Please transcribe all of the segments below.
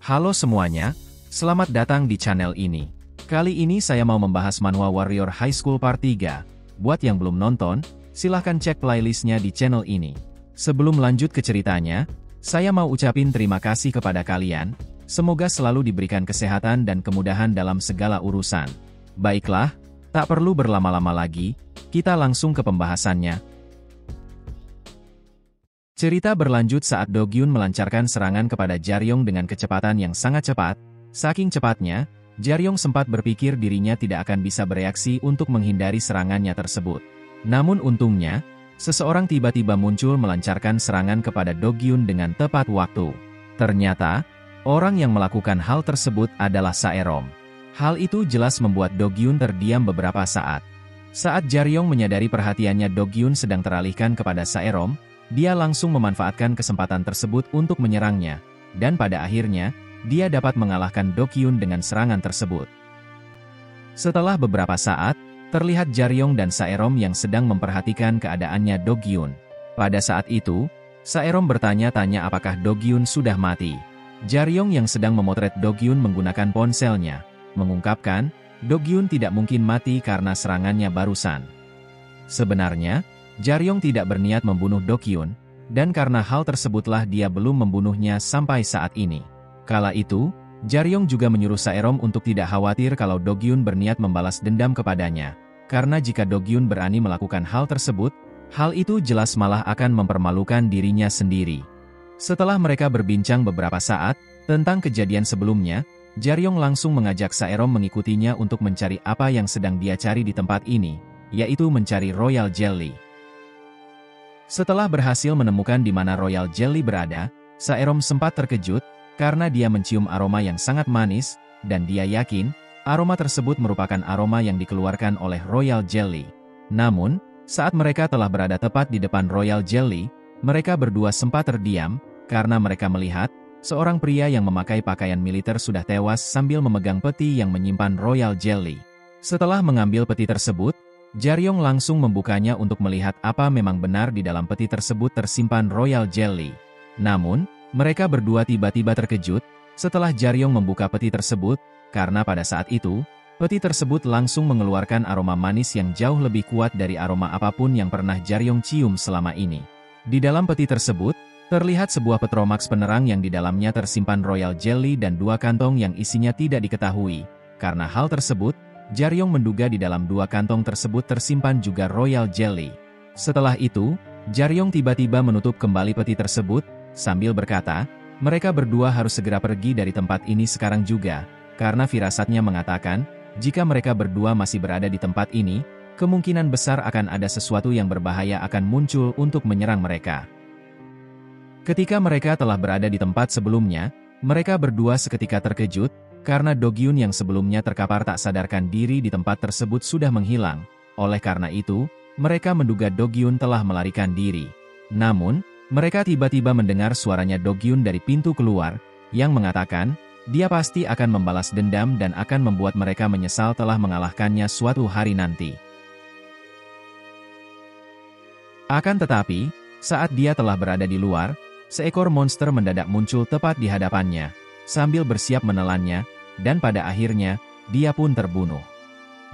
Halo semuanya, selamat datang di channel ini. Kali ini saya mau membahas Manhwa Warrior High School Part 3. Buat yang belum nonton, silahkan cek playlistnya di channel ini. Sebelum lanjut ke ceritanya, saya mau ucapin terima kasih kepada kalian. Semoga selalu diberikan kesehatan dan kemudahan dalam segala urusan. Baiklah, tak perlu berlama-lama lagi, kita langsung ke pembahasannya. Cerita berlanjut saat Do-gyun melancarkan serangan kepada Jaryong dengan kecepatan yang sangat cepat. Saking cepatnya, Jaryong sempat berpikir dirinya tidak akan bisa bereaksi untuk menghindari serangannya tersebut. Namun untungnya, seseorang tiba-tiba muncul melancarkan serangan kepada Do-gyun dengan tepat waktu. Ternyata, orang yang melakukan hal tersebut adalah Saerom. Hal itu jelas membuat Do-gyun terdiam beberapa saat. Saat Jaryong menyadari perhatiannya Do-gyun sedang teralihkan kepada Saerom, dia langsung memanfaatkan kesempatan tersebut untuk menyerangnya, dan pada akhirnya, dia dapat mengalahkan Do-gyun dengan serangan tersebut. Setelah beberapa saat, terlihat Jaryong dan Saerom yang sedang memperhatikan keadaannya Do-gyun. Pada saat itu, Saerom bertanya-tanya apakah Do-gyun sudah mati. Jaryong yang sedang memotret Do-gyun menggunakan ponselnya, mengungkapkan, Do-gyun tidak mungkin mati karena serangannya barusan. Sebenarnya, Jaryong tidak berniat membunuh Do-gyun, dan karena hal tersebutlah dia belum membunuhnya sampai saat ini. Kala itu, Jaryong juga menyuruh Saerom untuk tidak khawatir kalau Do-gyun berniat membalas dendam kepadanya, karena jika Do-gyun berani melakukan hal tersebut, hal itu jelas malah akan mempermalukan dirinya sendiri. Setelah mereka berbincang beberapa saat tentang kejadian sebelumnya, Jaryong langsung mengajak Saerom mengikutinya untuk mencari apa yang sedang dia cari di tempat ini, yaitu mencari Royal Jelly. Setelah berhasil menemukan di mana Royal Jelly berada, Saerom sempat terkejut, karena dia mencium aroma yang sangat manis, dan dia yakin, aroma tersebut merupakan aroma yang dikeluarkan oleh Royal Jelly. Namun, saat mereka telah berada tepat di depan Royal Jelly, mereka berdua sempat terdiam, karena mereka melihat, seorang pria yang memakai pakaian militer sudah tewas sambil memegang peti yang menyimpan Royal Jelly. Setelah mengambil peti tersebut, Jaryong langsung membukanya untuk melihat apa memang benar di dalam peti tersebut tersimpan Royal Jelly. Namun, mereka berdua tiba-tiba terkejut setelah Jaryong membuka peti tersebut, karena pada saat itu, peti tersebut langsung mengeluarkan aroma manis yang jauh lebih kuat dari aroma apapun yang pernah Jaryong cium selama ini. Di dalam peti tersebut, terlihat sebuah petromax penerang yang di dalamnya tersimpan Royal Jelly dan dua kantong yang isinya tidak diketahui. Karena hal tersebut, Jaryong menduga di dalam dua kantong tersebut tersimpan juga Royal Jelly. Setelah itu, Jaryong tiba-tiba menutup kembali peti tersebut, sambil berkata, mereka berdua harus segera pergi dari tempat ini sekarang juga, karena firasatnya mengatakan, jika mereka berdua masih berada di tempat ini, kemungkinan besar akan ada sesuatu yang berbahaya akan muncul untuk menyerang mereka. Ketika mereka telah berada di tempat sebelumnya, mereka berdua seketika terkejut, karena Do-gyun yang sebelumnya terkapar tak sadarkan diri di tempat tersebut sudah menghilang. Oleh karena itu, mereka menduga Do-gyun telah melarikan diri. Namun, mereka tiba-tiba mendengar suaranya Do-gyun dari pintu keluar, yang mengatakan, dia pasti akan membalas dendam dan akan membuat mereka menyesal telah mengalahkannya suatu hari nanti. Akan tetapi, saat dia telah berada di luar, seekor monster mendadak muncul tepat di hadapannya, sambil bersiap menelannya, dan pada akhirnya, dia pun terbunuh.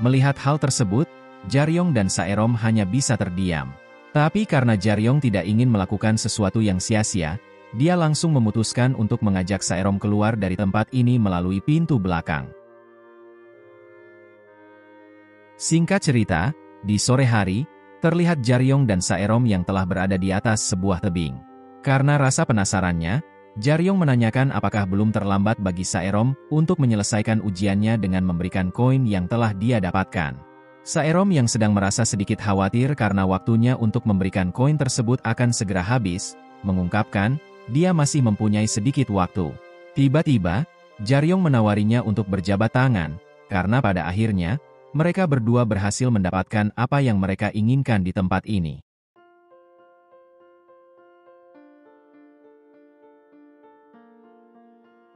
Melihat hal tersebut, Jaryong dan Saerom hanya bisa terdiam. Tapi karena Jaryong tidak ingin melakukan sesuatu yang sia-sia, dia langsung memutuskan untuk mengajak Saerom keluar dari tempat ini melalui pintu belakang. Singkat cerita, di sore hari, terlihat Jaryong dan Saerom yang telah berada di atas sebuah tebing. Karena rasa penasarannya, Jaryong menanyakan apakah belum terlambat bagi Saerom untuk menyelesaikan ujiannya dengan memberikan koin yang telah dia dapatkan. Saerom yang sedang merasa sedikit khawatir karena waktunya untuk memberikan koin tersebut akan segera habis, mengungkapkan, dia masih mempunyai sedikit waktu. Tiba-tiba, Jaryong menawarinya untuk berjabat tangan, karena pada akhirnya, mereka berdua berhasil mendapatkan apa yang mereka inginkan di tempat ini.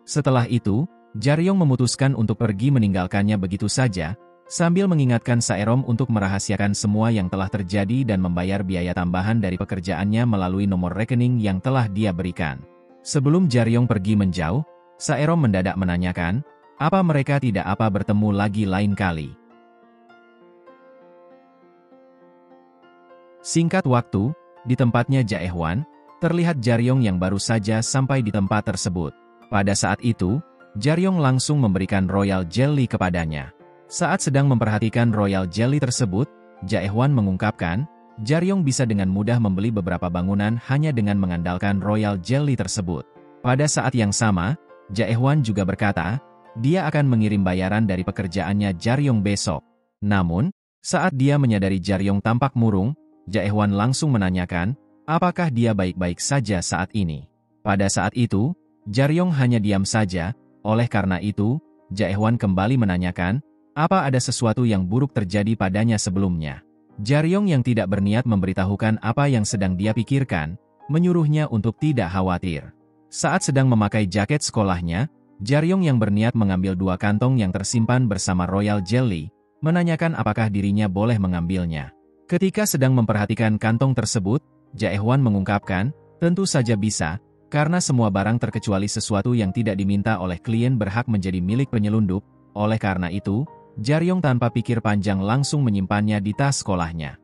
Setelah itu, Jaryong memutuskan untuk pergi meninggalkannya begitu saja, sambil mengingatkan Saerom untuk merahasiakan semua yang telah terjadi dan membayar biaya tambahan dari pekerjaannya melalui nomor rekening yang telah dia berikan. Sebelum Jaryong pergi menjauh, Saerom mendadak menanyakan, apa mereka tidak apa bertemu lagi lain kali. Singkat waktu, di tempatnya Jaehwan, terlihat Jaryong yang baru saja sampai di tempat tersebut. Pada saat itu, Jaryong langsung memberikan Royal Jelly kepadanya. Saat sedang memperhatikan Royal Jelly tersebut, Jaehwan mengungkapkan, Jaryong bisa dengan mudah membeli beberapa bangunan hanya dengan mengandalkan Royal Jelly tersebut. Pada saat yang sama, Jaehwan juga berkata, dia akan mengirim bayaran dari pekerjaannya Jaryong besok. Namun, saat dia menyadari Jaryong tampak murung, Jaehwan langsung menanyakan, apakah dia baik-baik saja saat ini. Pada saat itu, Jaryong hanya diam saja, oleh karena itu, Jaehwan kembali menanyakan, apa ada sesuatu yang buruk terjadi padanya sebelumnya. Jaryong yang tidak berniat memberitahukan apa yang sedang dia pikirkan, menyuruhnya untuk tidak khawatir. Saat sedang memakai jaket sekolahnya, Jaryong yang berniat mengambil 2 kantong yang tersimpan bersama Royal Jelly, menanyakan apakah dirinya boleh mengambilnya. Ketika sedang memperhatikan kantong tersebut, Jaehwan mengungkapkan, tentu saja bisa, karena semua barang terkecuali sesuatu yang tidak diminta oleh klien berhak menjadi milik penyelundup, oleh karena itu, Jaryong tanpa pikir panjang langsung menyimpannya di tas sekolahnya.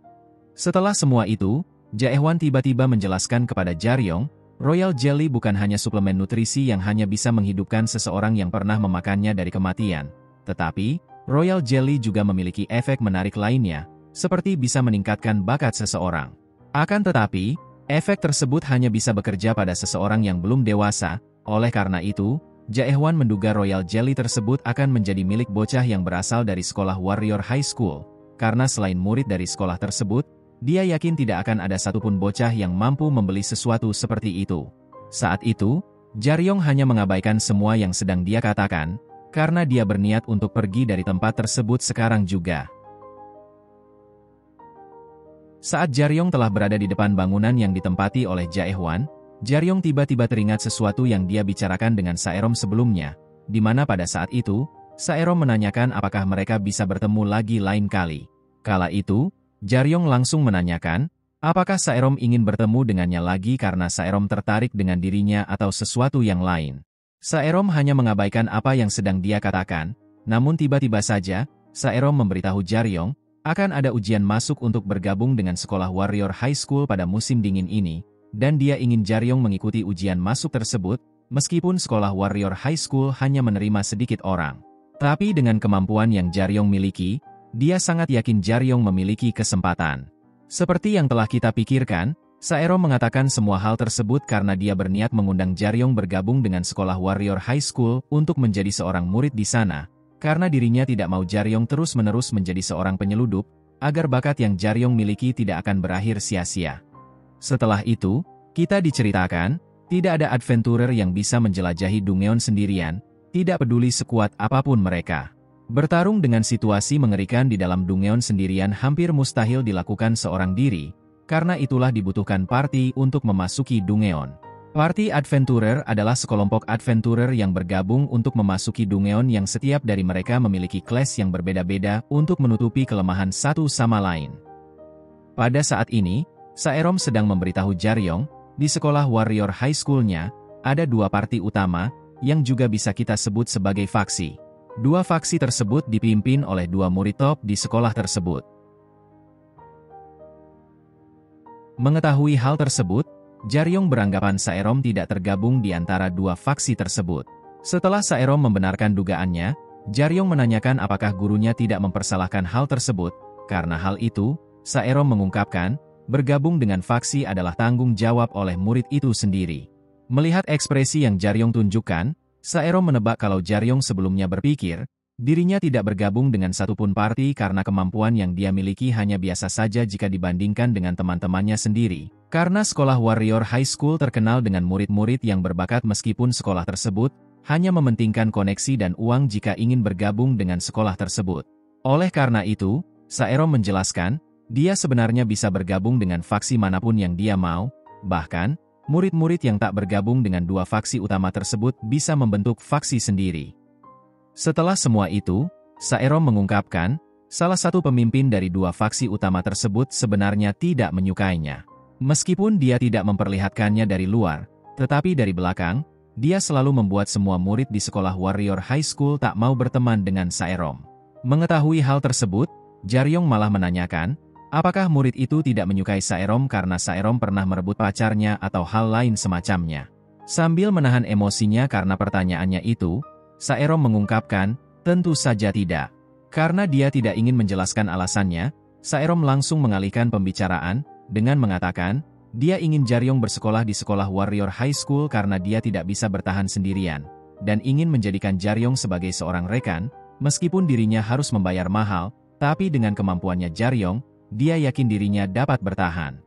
Setelah semua itu, Jaehwan tiba-tiba menjelaskan kepada Jaryong, Royal Jelly bukan hanya suplemen nutrisi yang hanya bisa menghidupkan seseorang yang pernah memakannya dari kematian, tetapi, Royal Jelly juga memiliki efek menarik lainnya, seperti bisa meningkatkan bakat seseorang. Akan tetapi, efek tersebut hanya bisa bekerja pada seseorang yang belum dewasa, oleh karena itu, Jaehwan menduga Royal Jelly tersebut akan menjadi milik bocah yang berasal dari sekolah Warrior High School, karena selain murid dari sekolah tersebut, dia yakin tidak akan ada satupun bocah yang mampu membeli sesuatu seperti itu. Saat itu, Jaryong hanya mengabaikan semua yang sedang dia katakan, karena dia berniat untuk pergi dari tempat tersebut sekarang juga. Saat Jaryong telah berada di depan bangunan yang ditempati oleh Jaehwan, Jaryong tiba-tiba teringat sesuatu yang dia bicarakan dengan Saerom sebelumnya, di mana pada saat itu, Saerom menanyakan apakah mereka bisa bertemu lagi lain kali. Kala itu, Jaryong langsung menanyakan, apakah Saerom ingin bertemu dengannya lagi karena Saerom tertarik dengan dirinya atau sesuatu yang lain. Saerom hanya mengabaikan apa yang sedang dia katakan, namun tiba-tiba saja, Saerom memberitahu Jaryong, akan ada ujian masuk untuk bergabung dengan sekolah Warrior High School pada musim dingin ini, dan dia ingin Jaryong mengikuti ujian masuk tersebut, meskipun sekolah Warrior High School hanya menerima sedikit orang. Tapi dengan kemampuan yang Jaryong miliki, dia sangat yakin Jaryong memiliki kesempatan. Seperti yang telah kita pikirkan, Saerom mengatakan semua hal tersebut karena dia berniat mengundang Jaryong bergabung dengan sekolah Warrior High School untuk menjadi seorang murid di sana, karena dirinya tidak mau Jaryong terus-menerus menjadi seorang penyeludup, agar bakat yang Jaryong miliki tidak akan berakhir sia-sia. Setelah itu, kita diceritakan, tidak ada adventurer yang bisa menjelajahi Dungeon sendirian, tidak peduli sekuat apapun mereka. Bertarung dengan situasi mengerikan di dalam Dungeon sendirian hampir mustahil dilakukan seorang diri, karena itulah dibutuhkan party untuk memasuki Dungeon. Party Adventurer adalah sekelompok adventurer yang bergabung untuk memasuki Dungeon yang setiap dari mereka memiliki kelas yang berbeda-beda untuk menutupi kelemahan satu sama lain. Pada saat ini, Saerom sedang memberitahu Jaryong, di sekolah Warrior High School-nya, ada 2 party utama, yang juga bisa kita sebut sebagai faksi. 2 faksi tersebut dipimpin oleh 2 murid top di sekolah tersebut. Mengetahui hal tersebut, Jaryong beranggapan Saerom tidak tergabung di antara 2 faksi tersebut. Setelah Saerom membenarkan dugaannya, Jaryong menanyakan apakah gurunya tidak mempersalahkan hal tersebut. Karena hal itu, Saerom mengungkapkan, bergabung dengan faksi adalah tanggung jawab oleh murid itu sendiri. Melihat ekspresi yang Jaryong tunjukkan, Saerom menebak kalau Jaryong sebelumnya berpikir, dirinya tidak bergabung dengan satupun party karena kemampuan yang dia miliki hanya biasa saja jika dibandingkan dengan teman-temannya sendiri. Karena sekolah Warrior High School terkenal dengan murid-murid yang berbakat meskipun sekolah tersebut hanya mementingkan koneksi dan uang jika ingin bergabung dengan sekolah tersebut. Oleh karena itu, Saerom menjelaskan, dia sebenarnya bisa bergabung dengan faksi manapun yang dia mau, bahkan, murid-murid yang tak bergabung dengan 2 faksi utama tersebut bisa membentuk faksi sendiri. Setelah semua itu, Saerom mengungkapkan, salah satu pemimpin dari 2 faksi utama tersebut sebenarnya tidak menyukainya. Meskipun dia tidak memperlihatkannya dari luar, tetapi dari belakang, dia selalu membuat semua murid di sekolah Warrior High School tak mau berteman dengan Saerom. Mengetahui hal tersebut, Jaryong malah menanyakan, apakah murid itu tidak menyukai Saerom karena Saerom pernah merebut pacarnya atau hal lain semacamnya. Sambil menahan emosinya karena pertanyaannya itu, Saerom mengungkapkan, tentu saja tidak. Karena dia tidak ingin menjelaskan alasannya, Saerom langsung mengalihkan pembicaraan, dengan mengatakan, dia ingin Jaryong bersekolah di sekolah Warrior High School karena dia tidak bisa bertahan sendirian, dan ingin menjadikan Jaryong sebagai seorang rekan, meskipun dirinya harus membayar mahal, tapi dengan kemampuannya Jaryong, dia yakin dirinya dapat bertahan.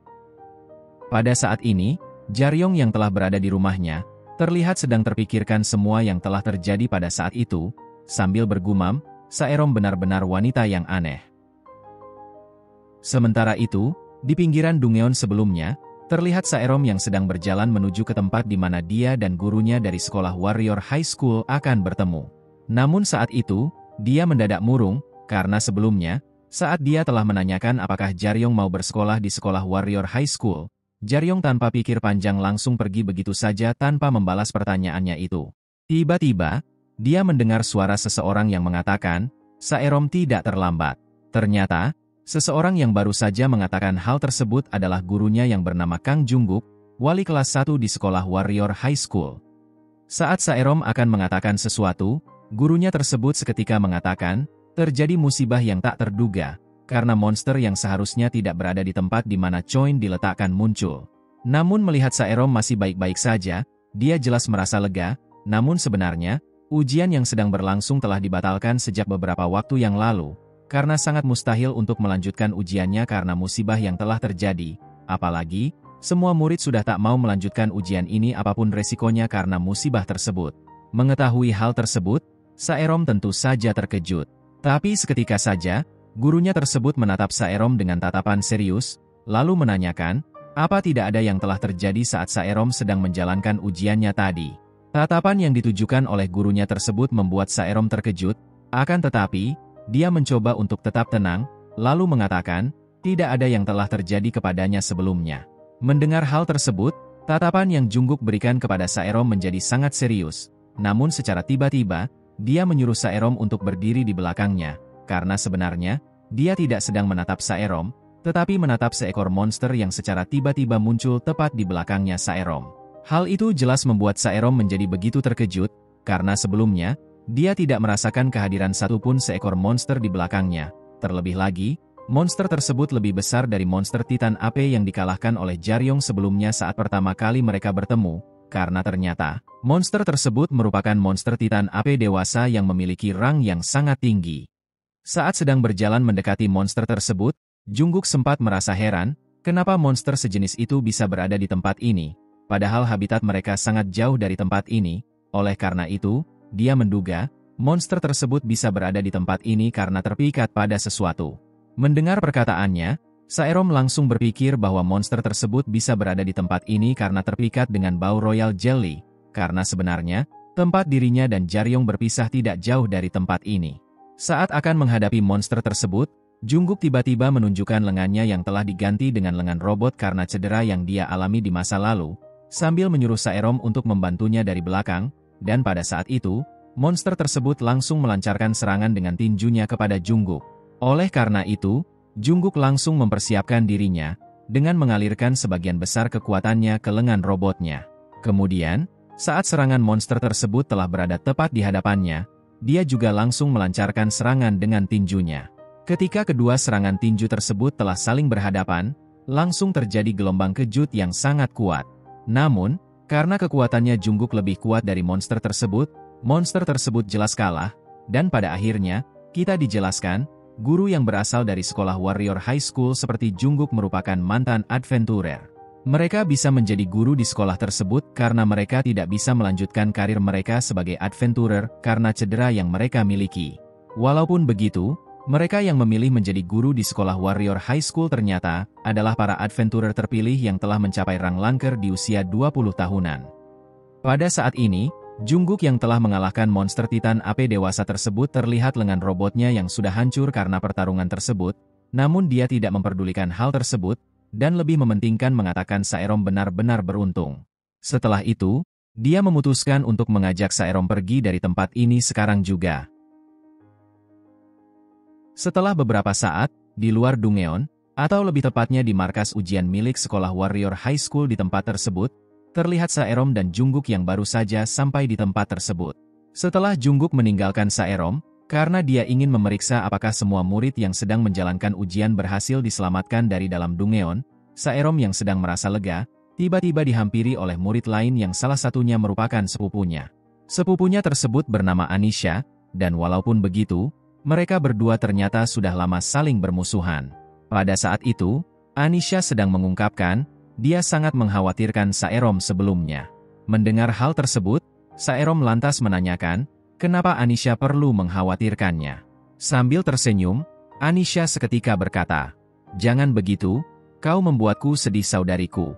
Pada saat ini, Jaryong yang telah berada di rumahnya, terlihat sedang terpikirkan semua yang telah terjadi pada saat itu, sambil bergumam, Saerom benar-benar wanita yang aneh. Sementara itu, di pinggiran Dungeon sebelumnya, terlihat Saerom yang sedang berjalan menuju ke tempat di mana dia dan gurunya dari sekolah Warrior High School akan bertemu. Namun saat itu, dia mendadak murung, karena sebelumnya, saat dia telah menanyakan apakah Jaryong mau bersekolah di sekolah Warrior High School, Jaryong tanpa pikir panjang langsung pergi begitu saja tanpa membalas pertanyaannya itu. Tiba-tiba, dia mendengar suara seseorang yang mengatakan, Saerom tidak terlambat. Ternyata, seseorang yang baru saja mengatakan hal tersebut adalah gurunya yang bernama Kang Jungguk, wali kelas 1 di sekolah Warrior High School. Saat Saerom akan mengatakan sesuatu, gurunya tersebut seketika mengatakan, terjadi musibah yang tak terduga, karena monster yang seharusnya tidak berada di tempat di mana Choin diletakkan muncul. Namun melihat Saerom masih baik-baik saja, dia jelas merasa lega, namun sebenarnya, ujian yang sedang berlangsung telah dibatalkan sejak beberapa waktu yang lalu, karena sangat mustahil untuk melanjutkan ujiannya karena musibah yang telah terjadi. Apalagi, semua murid sudah tak mau melanjutkan ujian ini apapun resikonya karena musibah tersebut. Mengetahui hal tersebut, Saerom tentu saja terkejut. Tapi seketika saja, gurunya tersebut menatap Saerom dengan tatapan serius, lalu menanyakan, apa tidak ada yang telah terjadi saat Saerom sedang menjalankan ujiannya tadi. Tatapan yang ditujukan oleh gurunya tersebut membuat Saerom terkejut, akan tetapi, dia mencoba untuk tetap tenang, lalu mengatakan, tidak ada yang telah terjadi kepadanya sebelumnya. Mendengar hal tersebut, tatapan yang Jungguk berikan kepada Saerom menjadi sangat serius, namun secara tiba-tiba, dia menyuruh Saerom untuk berdiri di belakangnya, karena sebenarnya, dia tidak sedang menatap Saerom, tetapi menatap seekor monster yang secara tiba-tiba muncul tepat di belakangnya Saerom. Hal itu jelas membuat Saerom menjadi begitu terkejut, karena sebelumnya, dia tidak merasakan kehadiran satupun seekor monster di belakangnya. Terlebih lagi, monster tersebut lebih besar dari monster Titan AP yang dikalahkan oleh Jaryong sebelumnya saat pertama kali mereka bertemu, karena ternyata, monster tersebut merupakan monster Titan AP dewasa yang memiliki rang yang sangat tinggi. Saat sedang berjalan mendekati monster tersebut, Jungguk sempat merasa heran, kenapa monster sejenis itu bisa berada di tempat ini. Padahal habitat mereka sangat jauh dari tempat ini, oleh karena itu, dia menduga, monster tersebut bisa berada di tempat ini karena terpikat pada sesuatu. Mendengar perkataannya, Saerom langsung berpikir bahwa monster tersebut bisa berada di tempat ini karena terpikat dengan bau Royal Jelly, karena sebenarnya, tempat dirinya dan Jaryong berpisah tidak jauh dari tempat ini. Saat akan menghadapi monster tersebut, Jungguk tiba-tiba menunjukkan lengannya yang telah diganti dengan lengan robot karena cedera yang dia alami di masa lalu, sambil menyuruh Saerom untuk membantunya dari belakang, dan pada saat itu, monster tersebut langsung melancarkan serangan dengan tinjunya kepada Jungguk. Oleh karena itu, Jungguk langsung mempersiapkan dirinya, dengan mengalirkan sebagian besar kekuatannya ke lengan robotnya. Kemudian, saat serangan monster tersebut telah berada tepat di hadapannya, dia juga langsung melancarkan serangan dengan tinjunya. Ketika kedua serangan tinju tersebut telah saling berhadapan, langsung terjadi gelombang kejut yang sangat kuat. Namun, karena kekuatannya Jungguk lebih kuat dari monster tersebut jelas kalah, dan pada akhirnya, kita dijelaskan, guru yang berasal dari sekolah Warrior High School seperti Jungguk merupakan mantan adventurer. Mereka bisa menjadi guru di sekolah tersebut karena mereka tidak bisa melanjutkan karir mereka sebagai adventurer karena cedera yang mereka miliki. Walaupun begitu, mereka yang memilih menjadi guru di sekolah Warrior High School ternyata adalah para adventurer terpilih yang telah mencapai rang langker di usia 20 tahunan. Pada saat ini, Jungguk yang telah mengalahkan monster Titan AP dewasa tersebut terlihat lengan robotnya yang sudah hancur karena pertarungan tersebut, namun dia tidak memperdulikan hal tersebut, dan lebih mementingkan mengatakan Saerom benar-benar beruntung. Setelah itu, Dia memutuskan untuk mengajak Saerom pergi dari tempat ini sekarang juga. Setelah beberapa saat, di luar Dungeon, atau lebih tepatnya di markas ujian milik sekolah Warrior High School di tempat tersebut, terlihat Saerom dan Jungkook yang baru saja sampai di tempat tersebut. Setelah Jungkook meninggalkan Saerom, karena dia ingin memeriksa apakah semua murid yang sedang menjalankan ujian berhasil diselamatkan dari dalam Dungeon, Saerom yang sedang merasa lega, tiba-tiba dihampiri oleh murid lain yang salah satunya merupakan sepupunya. Sepupunya tersebut bernama Anisha, dan walaupun begitu, mereka berdua ternyata sudah lama saling bermusuhan. Pada saat itu, Anisha sedang mengungkapkan, dia sangat mengkhawatirkan Saerom sebelumnya. Mendengar hal tersebut, Saerom lantas menanyakan, kenapa Anisha perlu mengkhawatirkannya. Sambil tersenyum, Anisha seketika berkata, "Jangan begitu, kau membuatku sedih saudariku."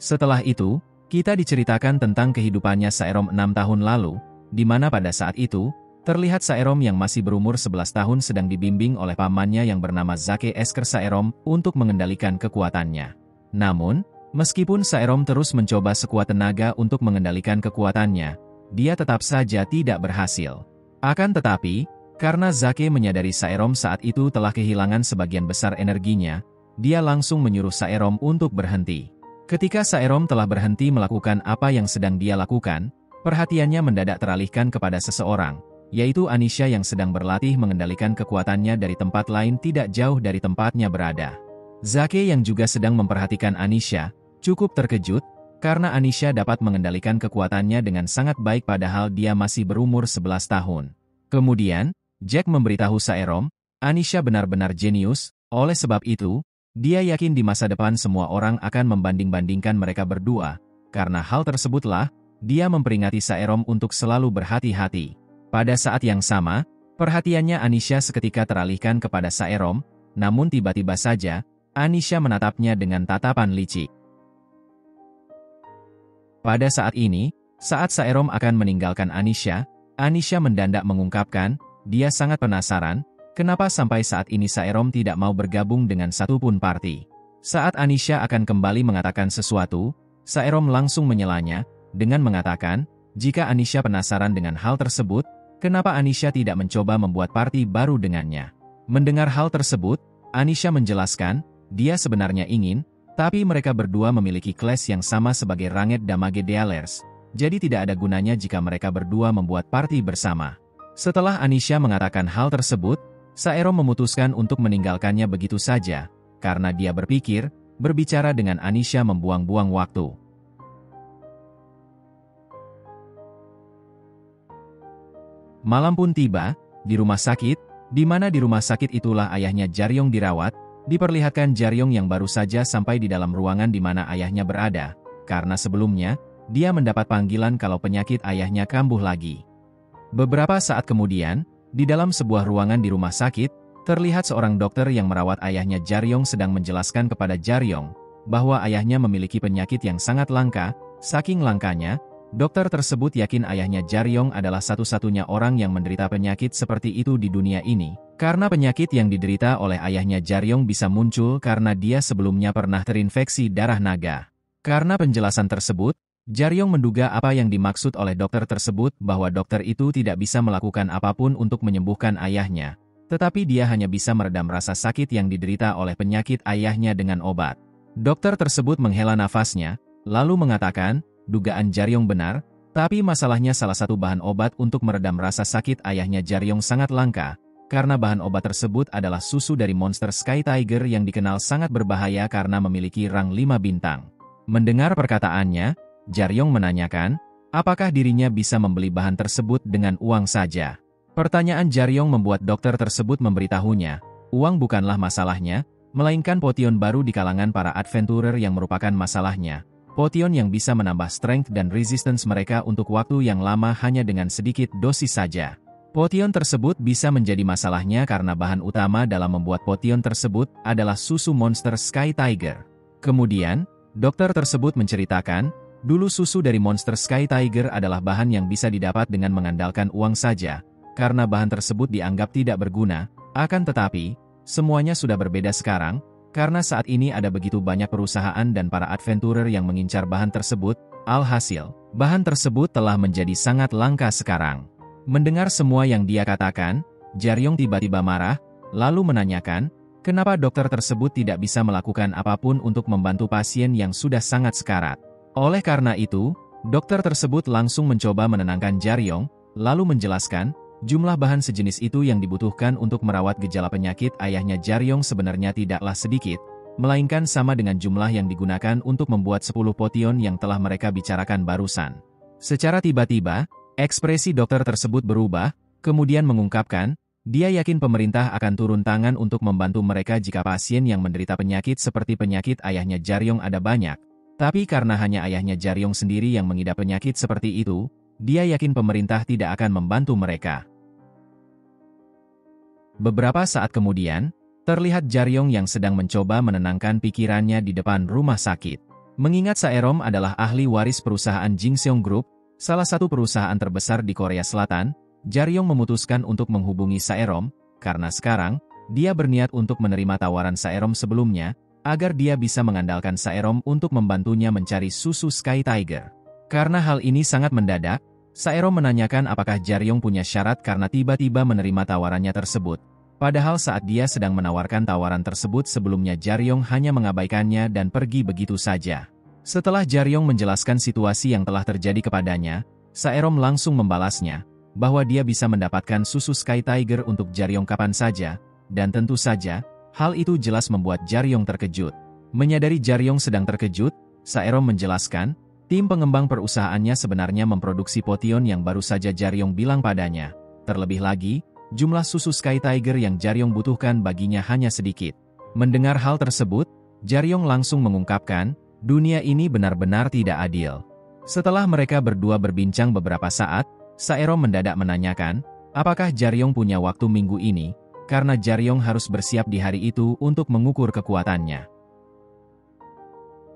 Setelah itu, kita diceritakan tentang kehidupannya Saerom 6 tahun lalu, di mana pada saat itu, terlihat Saerom yang masih berumur 11 tahun sedang dibimbing oleh pamannya yang bernama Zake Esker Saerom untuk mengendalikan kekuatannya. Namun, meskipun Saerom terus mencoba sekuat tenaga untuk mengendalikan kekuatannya, dia tetap saja tidak berhasil. Akan tetapi, karena Zake menyadari Saerom saat itu telah kehilangan sebagian besar energinya, dia langsung menyuruh Saerom untuk berhenti. Ketika Saerom telah berhenti melakukan apa yang sedang dia lakukan, perhatiannya mendadak teralihkan kepada seseorang, yaitu Anisha yang sedang berlatih mengendalikan kekuatannya dari tempat lain tidak jauh dari tempatnya berada. Zake yang juga sedang memperhatikan Anisha, cukup terkejut, karena Anisha dapat mengendalikan kekuatannya dengan sangat baik padahal dia masih berumur 11 tahun. Kemudian, Jack memberitahu Saerom, Anisha benar-benar jenius, oleh sebab itu, dia yakin di masa depan semua orang akan membanding-bandingkan mereka berdua, karena hal tersebutlah, dia memperingati Saerom untuk selalu berhati-hati. Pada saat yang sama, perhatiannya Anisha seketika teralihkan kepada Saerom, namun tiba-tiba saja, Anisha menatapnya dengan tatapan licik. Pada saat ini, saat Saerom akan meninggalkan Anisha, Anisha mendadak mengungkapkan, dia sangat penasaran, kenapa sampai saat ini Saerom tidak mau bergabung dengan satupun parti. Saat Anisha akan kembali mengatakan sesuatu, Saerom langsung menyelanya, dengan mengatakan, jika Anisha penasaran dengan hal tersebut, kenapa Anisha tidak mencoba membuat parti baru dengannya? Mendengar hal tersebut, Anisha menjelaskan, dia sebenarnya ingin, tapi mereka berdua memiliki kelas yang sama sebagai Ranged Damage Dealers, jadi tidak ada gunanya jika mereka berdua membuat parti bersama. Setelah Anisha mengatakan hal tersebut, Saerom memutuskan untuk meninggalkannya begitu saja, karena dia berpikir, berbicara dengan Anisha membuang-buang waktu. Malam pun tiba, di rumah sakit, di mana di rumah sakit itulah ayahnya Jaryong dirawat, diperlihatkan Jaryong yang baru saja sampai di dalam ruangan di mana ayahnya berada, karena sebelumnya, dia mendapat panggilan kalau penyakit ayahnya kambuh lagi. Beberapa saat kemudian, di dalam sebuah ruangan di rumah sakit, terlihat seorang dokter yang merawat ayahnya Jaryong sedang menjelaskan kepada Jaryong, bahwa ayahnya memiliki penyakit yang sangat langka, saking langkanya, dokter tersebut yakin ayahnya Jaryong adalah satu-satunya orang yang menderita penyakit seperti itu di dunia ini, karena penyakit yang diderita oleh ayahnya Jaryong bisa muncul karena dia sebelumnya pernah terinfeksi darah naga. Karena penjelasan tersebut, Jaryong menduga apa yang dimaksud oleh dokter tersebut bahwa dokter itu tidak bisa melakukan apapun untuk menyembuhkan ayahnya, tetapi dia hanya bisa meredam rasa sakit yang diderita oleh penyakit ayahnya dengan obat. Dokter tersebut menghela nafasnya, lalu mengatakan, dugaan Jaryong benar, tapi masalahnya salah satu bahan obat untuk meredam rasa sakit ayahnya Jaryong sangat langka, karena bahan obat tersebut adalah susu dari monster Sky Tiger yang dikenal sangat berbahaya karena memiliki rang 5 bintang. Mendengar perkataannya, Jaryong menanyakan, apakah dirinya bisa membeli bahan tersebut dengan uang saja. Pertanyaan Jaryong membuat dokter tersebut memberitahunya, uang bukanlah masalahnya, melainkan potion baru di kalangan para adventurer yang merupakan masalahnya. Potion yang bisa menambah strength dan resistance mereka untuk waktu yang lama hanya dengan sedikit dosis saja. Potion tersebut bisa menjadi masalahnya karena bahan utama dalam membuat potion tersebut adalah susu monster Sky Tiger. Kemudian, dokter tersebut menceritakan, dulu susu dari monster Sky Tiger adalah bahan yang bisa didapat dengan mengandalkan uang saja, karena bahan tersebut dianggap tidak berguna, akan tetapi, semuanya sudah berbeda sekarang, karena saat ini ada begitu banyak perusahaan dan para adventurer yang mengincar bahan tersebut, alhasil, Bahan tersebut telah menjadi sangat langka sekarang. Mendengar semua yang dia katakan, Jaryong tiba-tiba marah, lalu menanyakan, kenapa dokter tersebut tidak bisa melakukan apapun untuk membantu pasien yang sudah sangat sekarat. Oleh karena itu, dokter tersebut langsung mencoba menenangkan Jaryong, lalu menjelaskan, jumlah bahan sejenis itu yang dibutuhkan untuk merawat gejala penyakit ayahnya Jaryong sebenarnya tidaklah sedikit, melainkan sama dengan jumlah yang digunakan untuk membuat 10 potion yang telah mereka bicarakan barusan. Secara tiba-tiba, ekspresi dokter tersebut berubah, kemudian mengungkapkan, dia yakin pemerintah akan turun tangan untuk membantu mereka jika pasien yang menderita penyakit seperti penyakit ayahnya Jaryong ada banyak. Tapi karena hanya ayahnya Jaryong sendiri yang mengidap penyakit seperti itu, dia yakin pemerintah tidak akan membantu mereka. Beberapa saat kemudian, terlihat Jaryong yang sedang mencoba menenangkan pikirannya di depan rumah sakit. Mengingat Saerom adalah ahli waris perusahaan Jingseong Group, salah satu perusahaan terbesar di Korea Selatan, Jaryong memutuskan untuk menghubungi Saerom, karena sekarang, dia berniat untuk menerima tawaran Saerom sebelumnya, agar dia bisa mengandalkan Saerom untuk membantunya mencari susu Sky Tiger. Karena hal ini sangat mendadak, Saerom menanyakan apakah Jaryong punya syarat karena tiba-tiba menerima tawarannya tersebut. Padahal saat dia sedang menawarkan tawaran tersebut sebelumnya Jaryong hanya mengabaikannya dan pergi begitu saja. Setelah Jaryong menjelaskan situasi yang telah terjadi kepadanya, Saerom langsung membalasnya, bahwa dia bisa mendapatkan susu Sky Tiger untuk Jaryong kapan saja, dan tentu saja, hal itu jelas membuat Jaryong terkejut. Menyadari Jaryong sedang terkejut, Saerom menjelaskan, tim pengembang perusahaannya sebenarnya memproduksi potion yang baru saja Jaryong bilang padanya. Terlebih lagi, jumlah susu Sky Tiger yang Jaryong butuhkan baginya hanya sedikit. Mendengar hal tersebut, Jaryong langsung mengungkapkan, dunia ini benar-benar tidak adil. Setelah mereka berdua berbincang beberapa saat, Saerom mendadak menanyakan, apakah Jaryong punya waktu minggu ini, karena Jaryong harus bersiap di hari itu untuk mengukur kekuatannya.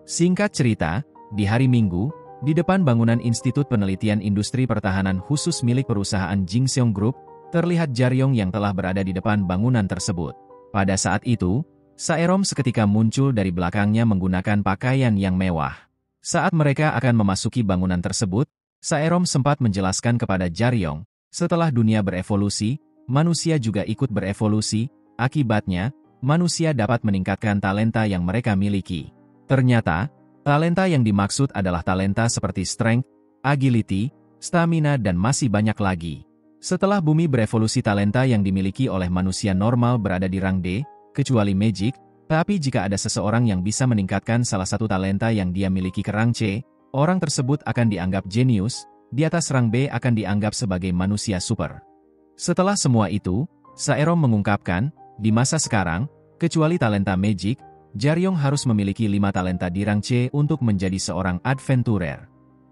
Singkat cerita, di hari Minggu, di depan bangunan Institut Penelitian Industri Pertahanan khusus milik perusahaan Jingseong Group, terlihat Jaryong yang telah berada di depan bangunan tersebut. Pada saat itu, Saerom seketika muncul dari belakangnya menggunakan pakaian yang mewah. Saat mereka akan memasuki bangunan tersebut, Saerom sempat menjelaskan kepada Jaryong, setelah dunia berevolusi, manusia juga ikut berevolusi, akibatnya, manusia dapat meningkatkan talenta yang mereka miliki. Ternyata, talenta yang dimaksud adalah talenta seperti strength, agility, stamina dan masih banyak lagi. Setelah bumi berevolusi talenta yang dimiliki oleh manusia normal berada di rang D, kecuali magic, tapi jika ada seseorang yang bisa meningkatkan salah satu talenta yang dia miliki ke rang C, orang tersebut akan dianggap jenius, di atas rang B akan dianggap sebagai manusia super. Setelah semua itu, Saerom mengungkapkan, di masa sekarang, kecuali talenta magic, Jaryong harus memiliki 5 talenta di rang C untuk menjadi seorang adventurer.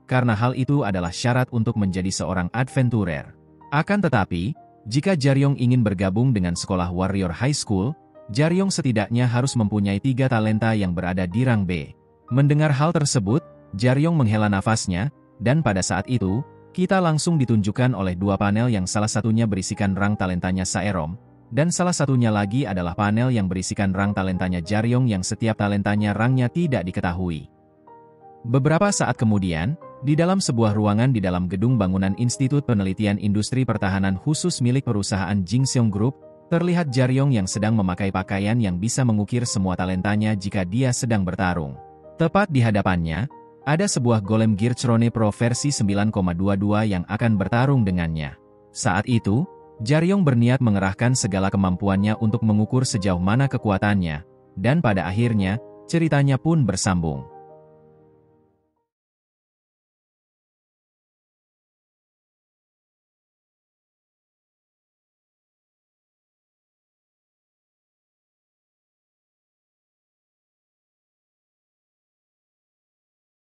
Karena hal itu adalah syarat untuk menjadi seorang adventurer. Akan tetapi, jika Jaryong ingin bergabung dengan sekolah Warrior High School, Jaryong setidaknya harus mempunyai 3 talenta yang berada di rang B. Mendengar hal tersebut, Jaryong menghela nafasnya, dan pada saat itu, kita langsung ditunjukkan oleh 2 panel yang salah satunya berisikan rang talentanya Saerom, dan salah satunya lagi adalah panel yang berisikan rang talentanya Jaryong yang setiap talentanya rangnya tidak diketahui. Beberapa saat kemudian, di dalam sebuah ruangan di dalam gedung bangunan Institut Penelitian Industri Pertahanan khusus milik perusahaan Jingseong Group, terlihat Jaryong yang sedang memakai pakaian yang bisa mengukir semua talentanya jika dia sedang bertarung. Tepat di hadapannya, ada sebuah golem Gearchrone Pro versi 9,22 yang akan bertarung dengannya. Saat itu, Jaryong berniat mengerahkan segala kemampuannya untuk mengukur sejauh mana kekuatannya, dan pada akhirnya, ceritanya pun bersambung.